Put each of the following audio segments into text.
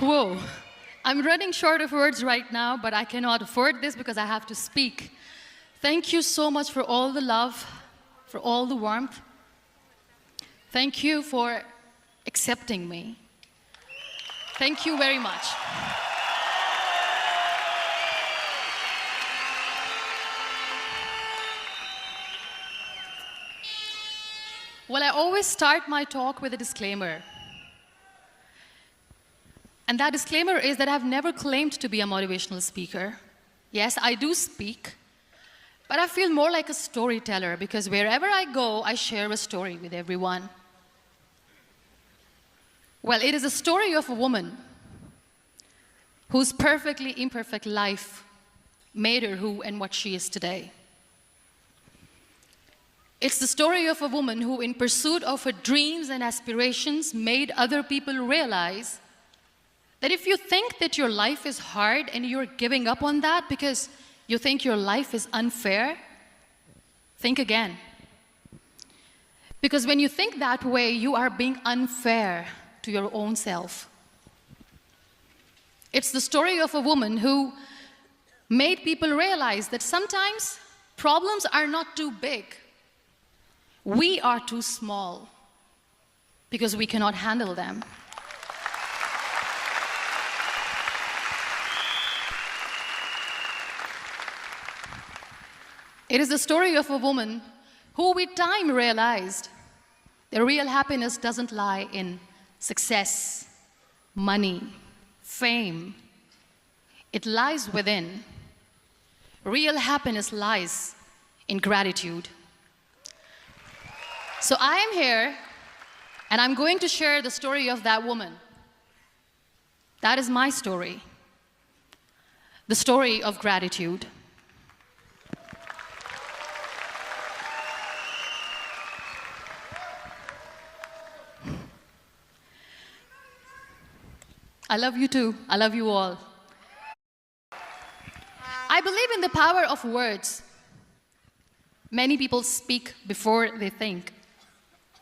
Whoa. I'm running short of words right now, but I cannot afford this because I have to speak. Thank you so much for all the love, for all the warmth. Thank you for accepting me. Thank you very much. Well, I always start my talk with a disclaimer. And that disclaimer is that I've never claimed to be a motivational speaker. Yes, I do speak, but I feel more like a storyteller because wherever I go, I share a story with everyone. Well, it is a story of a woman whose perfectly imperfect life made her who and what she is today. It's the story of a woman who, in pursuit of her dreams and aspirations, made other people realize that if you think that your life is hard and you're giving up on that because you think your life is unfair, think again. Because when you think that way, you are being unfair to your own self. It's the story of a woman who made people realize that sometimes problems are not too big. We are too small because we cannot handle them. It is the story of a woman who with time realized that real happiness doesn't lie in success, money, fame. It lies within. Real happiness lies in gratitude. So I am here, and I'm going to share the story of that woman. That is my story. The story of gratitude. I love you too. I love you all. I believe in the power of words. Many people speak before they think.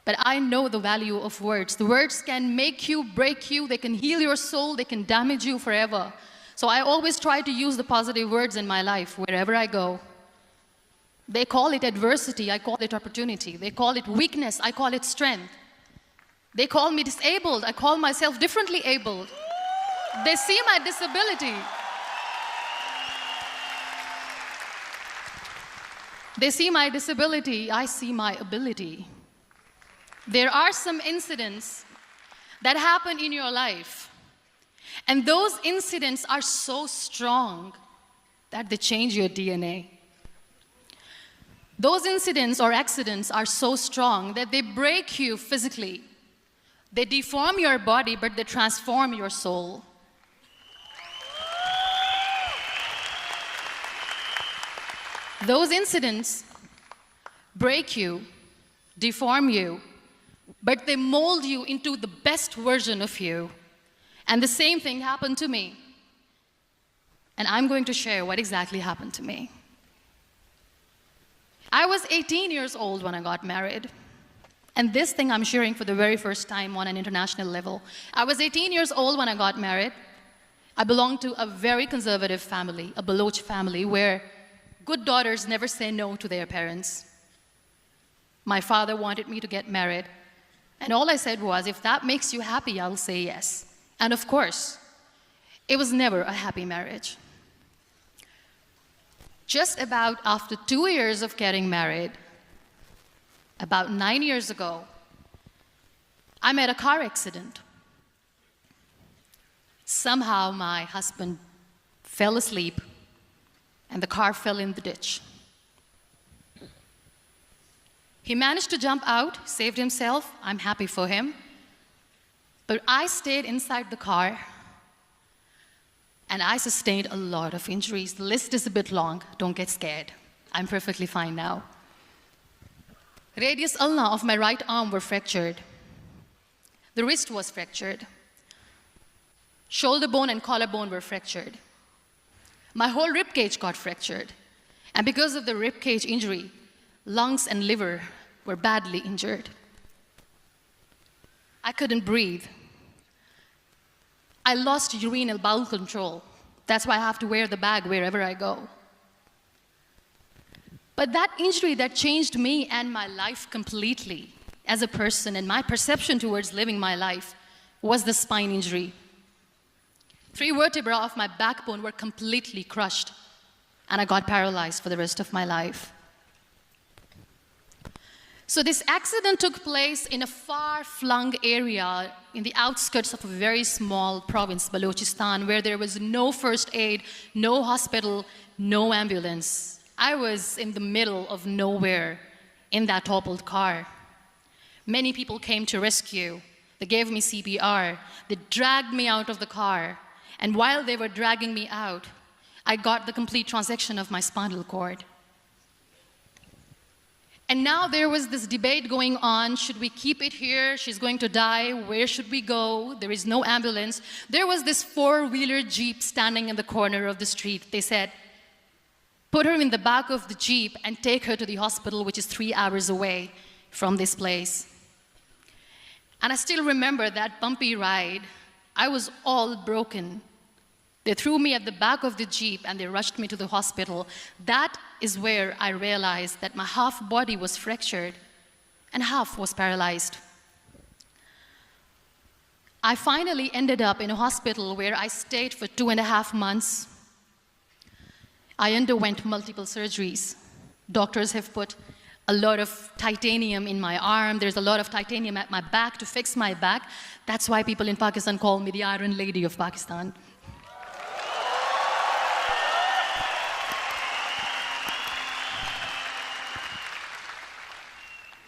But I know the value of words. The words can make you, break you, they can heal your soul, they can damage you forever. So I always try to use the positive words in my life wherever I go. They call it adversity, I call it opportunity. They call it weakness, I call it strength. They call me disabled, I call myself differently abled. They see my disability. They see my disability, I see my ability. There are some incidents that happen in your life, and those incidents are so strong that they change your DNA. Those incidents or accidents are so strong that they break you physically. They deform your body, but they transform your soul. Those incidents break you, deform you, but they mold you into the best version of you. And the same thing happened to me. And I'm going to share what exactly happened to me. I was 18 years old when I got married. And this thing I'm sharing for the very first time on an international level. I was 18 years old when I got married. I belonged to a very conservative family, a Baloch family, where good daughters never say no to their parents. My father wanted me to get married. And all I said was, if that makes you happy, I'll say yes. And of course, it was never a happy marriage. Just about after 2 years of getting married, about 9 years ago, I met a car accident. Somehow my husband fell asleep and the car fell in the ditch. He managed to jump out, saved himself. I'm happy for him. But I stayed inside the car, and I sustained a lot of injuries. The list is a bit long. Don't get scared. I'm perfectly fine now. Radius ulna of my right arm were fractured. The wrist was fractured. Shoulder bone and collarbone were fractured. My whole rib cage got fractured. And because of the rib cage injury, lungs and liver were badly injured. I couldn't breathe. I lost urinary bowel control. That's why I have to wear the bag wherever I go. But that injury that changed me and my life completely as a person and my perception towards living my life was the spine injury. 3 vertebrae of my backbone were completely crushed, and I got paralyzed for the rest of my life. So this accident took place in a far-flung area in the outskirts of a very small province, Balochistan, where there was no first aid, no hospital, no ambulance. I was in the middle of nowhere in that toppled car. Many people came to rescue. They gave me CPR. They dragged me out of the car. And while they were dragging me out, I got the complete transection of my spinal cord. And now there was this debate going on. Should we keep it here? She's going to die. Where should we go? There is no ambulance. There was this 4-wheeler Jeep standing in the corner of the street. They said, put her in the back of the Jeep and take her to the hospital, which is 3 hours away from this place. And I still remember that bumpy ride. I was all broken. They threw me at the back of the Jeep and they rushed me to the hospital. That is where I realized that my half body was fractured and half was paralyzed. I finally ended up in a hospital where I stayed for 2.5 months. I underwent multiple surgeries. Doctors have put a lot of titanium in my arm. There's a lot of titanium at my back to fix my back. That's why people in Pakistan call me the Iron Lady of Pakistan.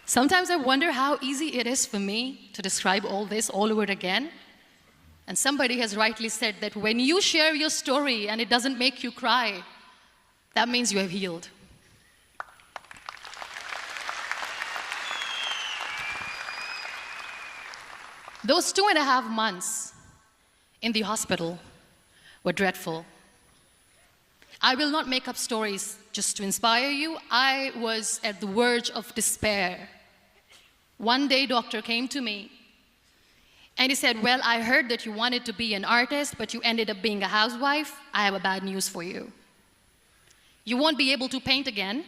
Sometimes I wonder how easy it is for me to describe all this all over again. And somebody has rightly said that when you share your story and it doesn't make you cry, that means you have healed. Those 2.5 months in the hospital were dreadful. I will not make up stories just to inspire you. I was at the verge of despair. One day, doctor came to me and he said, well, I heard that you wanted to be an artist, but you ended up being a housewife. I have a bad news for you. You won't be able to paint again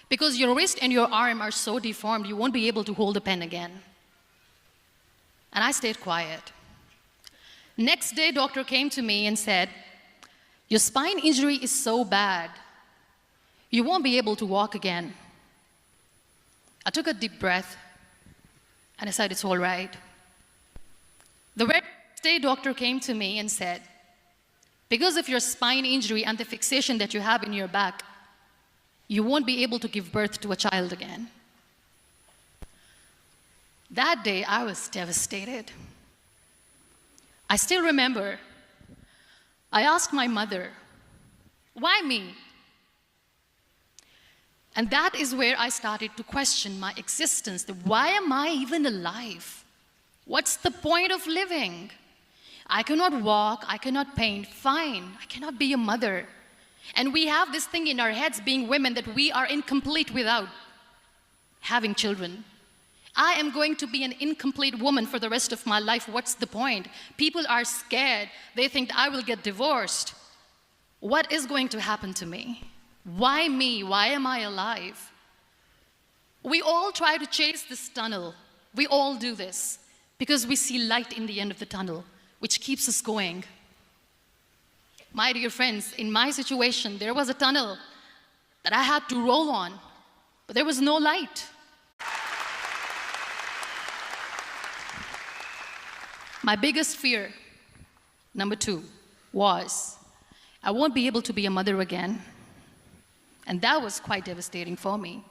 because your wrist and your arm are so deformed, you won't be able to hold a pen again. And I stayed quiet. Next day, doctor came to me and said, your spine injury is so bad, you won't be able to walk again. I took a deep breath and I said, it's all right. The very next day, doctor came to me and said, because of your spine injury and the fixation that you have in your back, you won't be able to give birth to a child again. That day, I was devastated. I still remember, I asked my mother, why me? And that is where I started to question my existence. Why am I even alive? What's the point of living? I cannot walk, I cannot paint, fine, I cannot be a mother. And we have this thing in our heads, being women, that we are incomplete without having children. I am going to be an incomplete woman for the rest of my life. What's the point? People are scared. They think I will get divorced. What is going to happen to me? Why me? Why am I alive? We all try to chase this tunnel. We all do this because we see light in the end of the tunnel, which keeps us going. My dear friends, in my situation, there was a tunnel that I had to roll on, but there was no light. My biggest fear, number 2, was I won't be able to be a mother again. And that was quite devastating for me.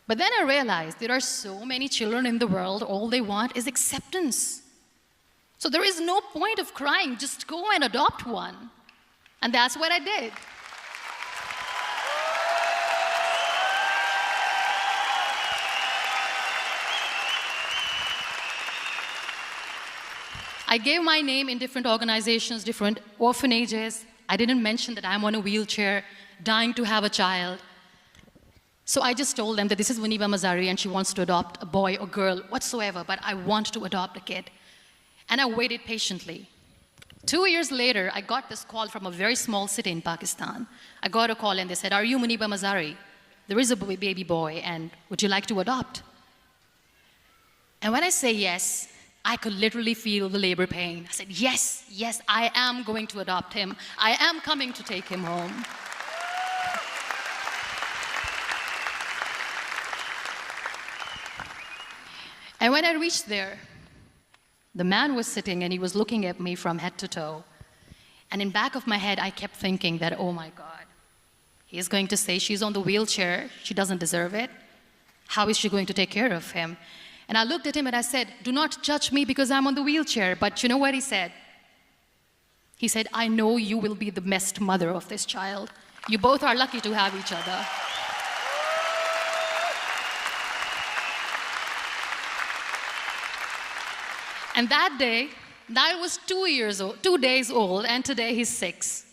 But then I realized there are so many children in the world, all they want is acceptance. So there is no point of crying, just go and adopt one. And that's what I did. I gave my name in different organizations, different orphanages. I didn't mention that I'm on a wheelchair, dying to have a child. So I just told them that this is muniba mazari and she wants to adopt a boy or girl whatsoever, but I want to adopt a kid. And I waited patiently. 2 years later, I got this call from a very small city in Pakistan. I got a call and they said, "Are you Muniba Mazari? There is a baby boy, and would you like to adopt?" And when I say yes, I could literally feel the labor pain. I said, yes, yes, I am going to adopt him. I am coming to take him home. And when I reached there, the man was sitting and he was looking at me from head to toe. And in back of my head, I kept thinking that, oh my God, he is going to say she's on the wheelchair, she doesn't deserve it. How is she going to take care of him? And I looked at him and I said, "Do not judge me because I'm on the wheelchair." But you know what he said? He said, "I know you will be the best mother of this child. You both are lucky to have each other." And that day, Niall was 2 days old, and today he's 6.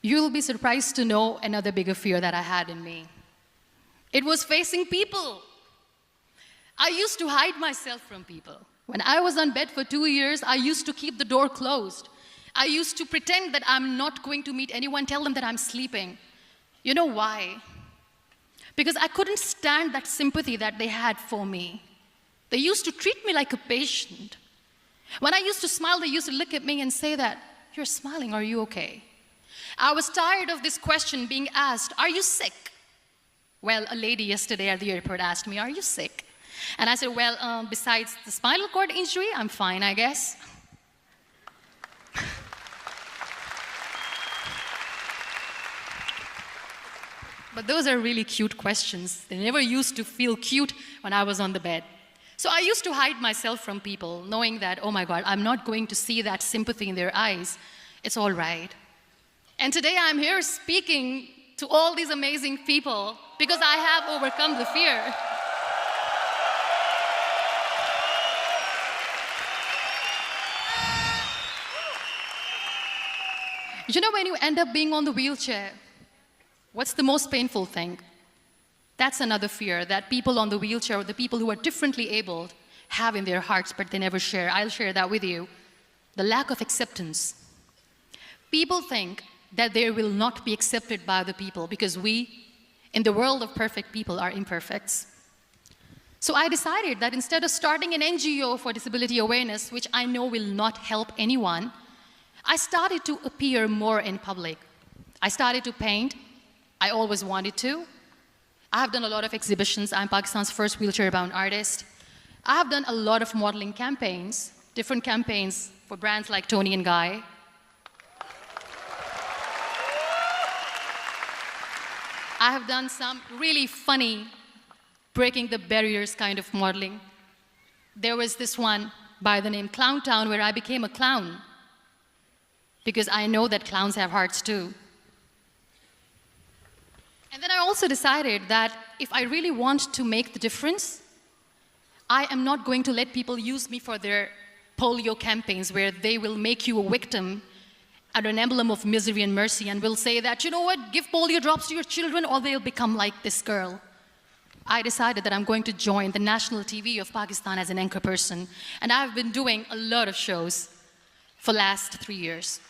You'll be surprised to know another bigger fear that I had in me. It was facing people. I used to hide myself from people. When I was on bed for 2 years, I used to keep the door closed. I used to pretend that I'm not going to meet anyone, tell them that I'm sleeping. You know why? Because I couldn't stand that sympathy that they had for me. They used to treat me like a patient. When I used to smile, they used to look at me and say that, "You're smiling, are you okay?" I was tired of this question being asked, "Are you sick?" Well, a lady yesterday at the airport asked me, "Are you sick?" And I said, "Well, besides the spinal cord injury, I'm fine, I guess." But those are really cute questions. They never used to feel cute when I was on the bed. So I used to hide myself from people, knowing that, oh my God, I'm not going to see that sympathy in their eyes. It's all right. And today I'm here speaking to all these amazing people because I have overcome the fear. You know, when you end up being on the wheelchair, what's the most painful thing? That's another fear that people on the wheelchair, or the people who are differently abled, have in their hearts, but they never share. I'll share that with you. The lack of acceptance. People think that they will not be accepted by the people because we, in the world of perfect people, are imperfects. So I decided that instead of starting an NGO for disability awareness, which I know will not help anyone, I started to appear more in public. I started to paint. I always wanted to. I have done a lot of exhibitions. I'm Pakistan's first wheelchair-bound artist. I have done a lot of modeling campaigns, different campaigns for brands like Toni and Guy. I have done some really funny, breaking the barriers kind of modeling. There was this one by the name Clown Town where I became a clown because I know that clowns have hearts too. And then I also decided that if I really want to make the difference, I am not going to let people use me for their polio campaigns where they will make you a victim and an emblem of misery and mercy and will say that, you know what, give polio drops to your children or they'll become like this girl. I decided that I'm going to join the national TV of Pakistan as an anchor person, and I've been doing a lot of shows for the last 3 years.